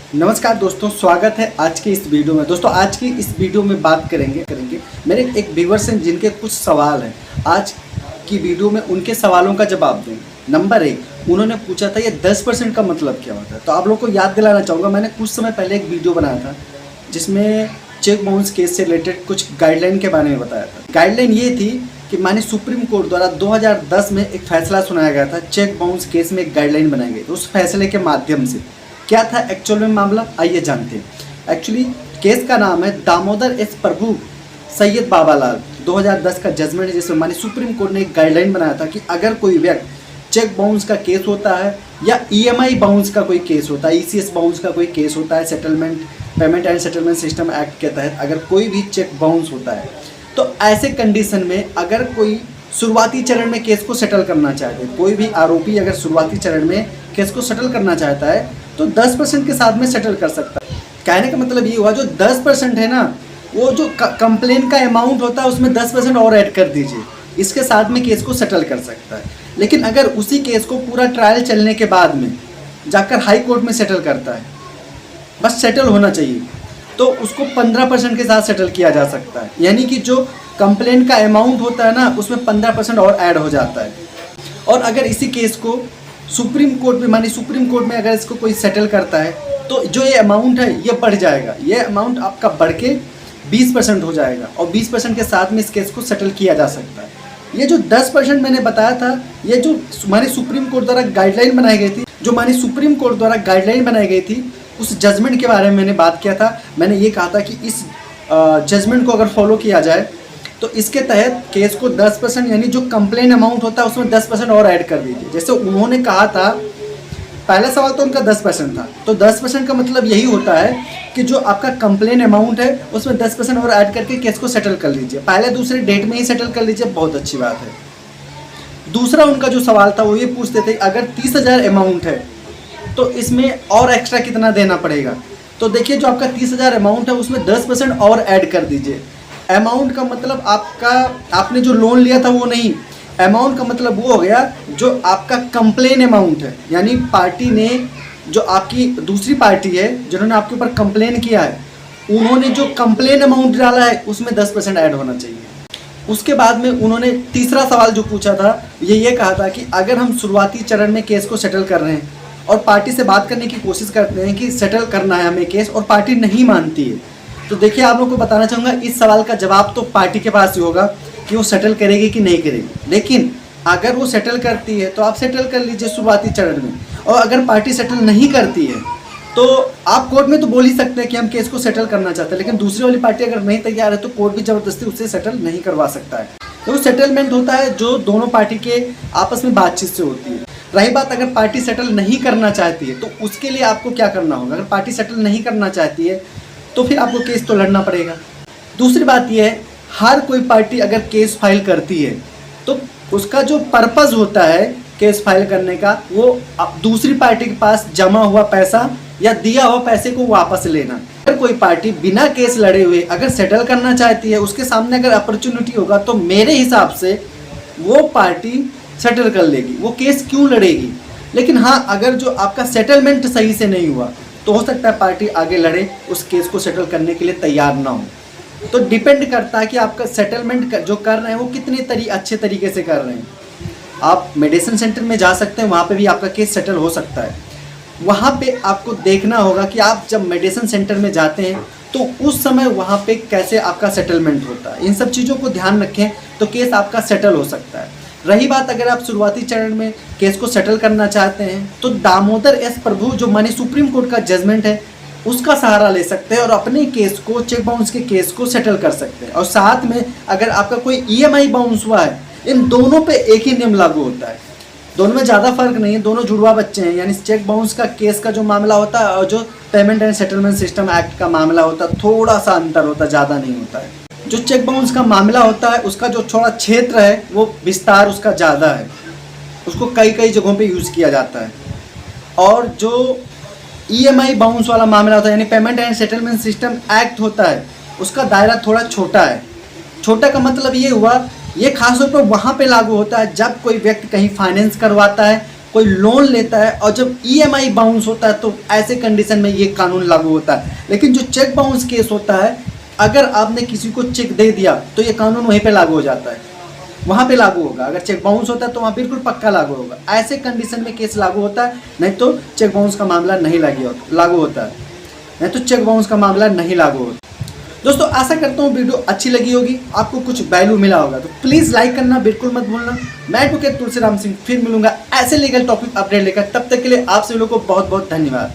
नमस्कार दोस्तों, स्वागत है आज की इस वीडियो में। दोस्तों आज की इस वीडियो में बात करेंगे मेरे एक व्यूअर्स हैं जिनके कुछ सवाल हैं। आज की वीडियो में उनके सवालों का जवाब दूँ। नंबर 1, उन्होंने पूछा था ये 10% का मतलब क्या होता है। तो आप लोगों को याद दिलाना चाहूँगा, मैंने कुछ समय पहले एक वीडियो बनाया था जिसमें चेक बाउंस केस से रिलेटेड कुछ गाइडलाइन के बारे में बताया था। गाइडलाइन ये थी कि माननीय सुप्रीम कोर्ट द्वारा 2010 में एक फैसला सुनाया गया था। चेक बाउंस केस में एक गाइडलाइन बनाई गई। तो उस फैसले के माध्यम से क्या था एक्चुअल में मामला, आइए जानते हैं। एक्चुअली केस का नाम है दामोदर एस प्रभु सैयद बाबालाल। 2010 का जजमेंट है जिसमें माननीय सुप्रीम कोर्ट ने एक गाइडलाइन बनाया था कि अगर कोई व्यक्ति चेक बाउंस का केस होता है या ईएमआई बाउंस का कोई केस होता है, ईसीएस बाउंस का कोई केस होता है, settlement payment and settlement system act के तहत अगर कोई भी चेक बाउंस होता है, तो ऐसे कंडीशन में अगर कोई शुरुआती चरण में केस को सेटल करना चाहते हैं, कोई भी आरोपी अगर शुरुआती चरण में केस को सेटल करना चाहता है तो 10% के साथ में सेटल कर सकता है। कहने का मतलब ये हुआ जो 10% है ना, वो जो कंप्लेन का अमाउंट होता है उसमें 10% और ऐड कर दीजिए, इसके साथ में केस को सेटल कर सकता है। लेकिन अगर उसी केस को पूरा ट्रायल चलने के बाद में जाकर हाई कोर्ट में सेटल करता है, बस सेटल होना चाहिए, तो उसको 15% के साथ सेटल किया जा सकता है। यानी कि जो कंप्लेन का अमाउंट होता है ना, उसमें 15% और ऐड हो जाता है। और अगर इसी केस को सुप्रीम कोर्ट में, मानी सुप्रीम कोर्ट में अगर इसको कोई सेटल करता है तो जो ये अमाउंट है ये बढ़ जाएगा। ये अमाउंट आपका बढ़ के 20% हो जाएगा और 20% के साथ में इस केस को सेटल किया जा सकता है। ये जो 10% मैंने बताया था, ये जो मानी सुप्रीम कोर्ट द्वारा गाइडलाइन बनाई गई थी, जो मानी सुप्रीम कोर्ट द्वारा गाइडलाइन बनाई गई थी, उस जजमेंट के बारे में मैंने बात किया था। मैंने ये कहा था कि इस जजमेंट को अगर फॉलो किया जाए तो इसके तहत केस को 10% यानी जो कंप्लेन अमाउंट होता है उसमें 10% और ऐड कर दीजिए। जैसे उन्होंने कहा था, पहला सवाल तो उनका 10% था, तो 10% का मतलब यही होता है कि जो आपका कंप्लेन अमाउंट है उसमें 10% और ऐड करके केस को सेटल कर लीजिए। पहले दूसरे डेट में ही सेटल कर लीजिए, बहुत अच्छी बात है। दूसरा उनका जो सवाल था वो ये पूछते थे अगर 30,000 अमाउंट है तो इसमें और एक्स्ट्रा कितना देना पड़ेगा। तो देखिए जो आपका 30,000 अमाउंट है उसमें 10% और ऐड कर दीजिए। अमाउंट का मतलब आपने जो लोन लिया था वो नहीं, अमाउंट का मतलब वो हो गया जो आपका कंप्लेन अमाउंट है। यानी पार्टी ने, जो आपकी दूसरी पार्टी है जिन्होंने आपके ऊपर कंप्लेन किया है, उन्होंने जो कंप्लेन अमाउंट डाला है उसमें 10% ऐड होना चाहिए। उसके बाद में उन्होंने तीसरा सवाल जो पूछा था ये कहा था कि अगर हम शुरुआती चरण में केस को सेटल कर रहे हैं और पार्टी से बात करने की कोशिश करते हैं कि सेटल करना है हमें केस, और पार्टी नहीं मानती है, तो देखिए आप लोग को बताना चाहूँगा इस सवाल का जवाब तो पार्टी के पास ही होगा कि वो सेटल करेगी कि नहीं करेगी। लेकिन अगर वो सेटल करती है तो आप सेटल कर लीजिए शुरुआती चरण में, और अगर पार्टी सेटल नहीं करती है तो आप कोर्ट में तो बोल ही सकते हैं कि हम केस को सेटल करना चाहते हैं, लेकिन दूसरी वाली पार्टी अगर नहीं तैयार है तो कोर्ट भी ज़बरदस्ती उससे सेटल नहीं करवा सकता है। तो वो सेटलमेंट होता है जो दोनों पार्टी के आपस में बातचीत से होती है। रही बात अगर पार्टी सेटल नहीं करना चाहती है तो उसके लिए आपको क्या करना होगा। अगर पार्टी सेटल नहीं करना चाहती है तो फिर आपको केस तो लड़ना पड़ेगा। दूसरी बात यह है, हर कोई पार्टी अगर केस फाइल करती है तो उसका जो पर्पस होता है केस फाइल करने का, वो दूसरी पार्टी के पास जमा हुआ पैसा या दिया हुआ पैसे को वापस लेना। अगर कोई पार्टी बिना केस लड़े हुए अगर सेटल करना चाहती है, उसके सामने अगर अपॉर्चुनिटी होगा, तो मेरे हिसाब से वो पार्टी सेटल कर लेगी, वो केस क्यों लड़ेगी। लेकिन हाँ, अगर जो आपका सेटलमेंट सही से नहीं हुआ तो हो सकता है पार्टी आगे लड़े, उस केस को सेटल करने के लिए तैयार ना हो। तो डिपेंड करता है कि आपका सेटलमेंट जो कर रहे हैं वो कितने अच्छे तरीके से कर रहे हैं। आप मेडिसिन सेंटर में जा सकते हैं, वहाँ पे भी आपका केस सेटल हो सकता है। वहाँ पे आपको देखना होगा कि आप जब मेडिसिन सेंटर में जाते हैं तो उस समय वहाँ पे कैसे आपका सेटलमेंट होता है। इन सब चीज़ों को ध्यान रखें तो केस आपका सेटल हो सकता है। रही बात अगर आप शुरुआती चरण में केस को सेटल करना चाहते हैं तो दामोदर एस प्रभु जो मानी सुप्रीम कोर्ट का जजमेंट है उसका सहारा ले सकते हैं और अपने केस को, चेक बाउंस के केस को सेटल कर सकते हैं। और साथ में अगर आपका कोई ईएमआई बाउंस हुआ है, इन दोनों पे एक ही नियम लागू होता है। दोनों में ज़्यादा फर्क नहीं है, दोनों जुड़वा बच्चे हैं। यानी चेक बाउंस का केस का जो मामला होता है और जो payment and settlement system act का मामला होता है, थोड़ा सा अंतर होता है, ज़्यादा नहीं होता है। जो चेक बाउंस का मामला होता है उसका जो थोड़ा क्षेत्र है वो विस्तार उसका ज़्यादा है, उसको कई जगहों पे यूज़ किया जाता है। और जो ईएमआई बाउंस वाला मामला होता है यानी payment and settlement system act होता है, उसका दायरा थोड़ा छोटा है। छोटा का मतलब ये हुआ, ये खासतौर पर वहाँ पे लागू होता है जब कोई व्यक्ति कहीं फाइनेंस करवाता है कोई लोन लेता है और जब ईएमआई बाउंस होता है तो ऐसे कंडीशन में ये कानून लागू होता है। लेकिन जो चेक बाउंस केस होता है, अगर आपने किसी को चेक दे दिया तो ये कानून वहीं पे लागू हो जाता है, वहाँ पे लागू होगा। अगर चेक बाउंस होता है तो वहाँ बिल्कुल पक्का लागू होगा। ऐसे कंडीशन में केस लागू होता है, नहीं तो चेक बाउंस का मामला नहीं लागू होता है, नहीं तो चेक बाउंस का मामला नहीं लागू होता। दोस्तों आशा करता हूँ वीडियो अच्छी लगी होगी, आपको कुछ वैल्यू मिला होगा, तो प्लीज़ लाइक करना बिल्कुल मत भूलना। मैं एडवोकेट तुलसीराम सिंह फिर मिलूंगा ऐसे लीगल टॉपिक अपडेट लेकर। तब तक के लिए आप सभी लोगों को बहुत बहुत धन्यवाद।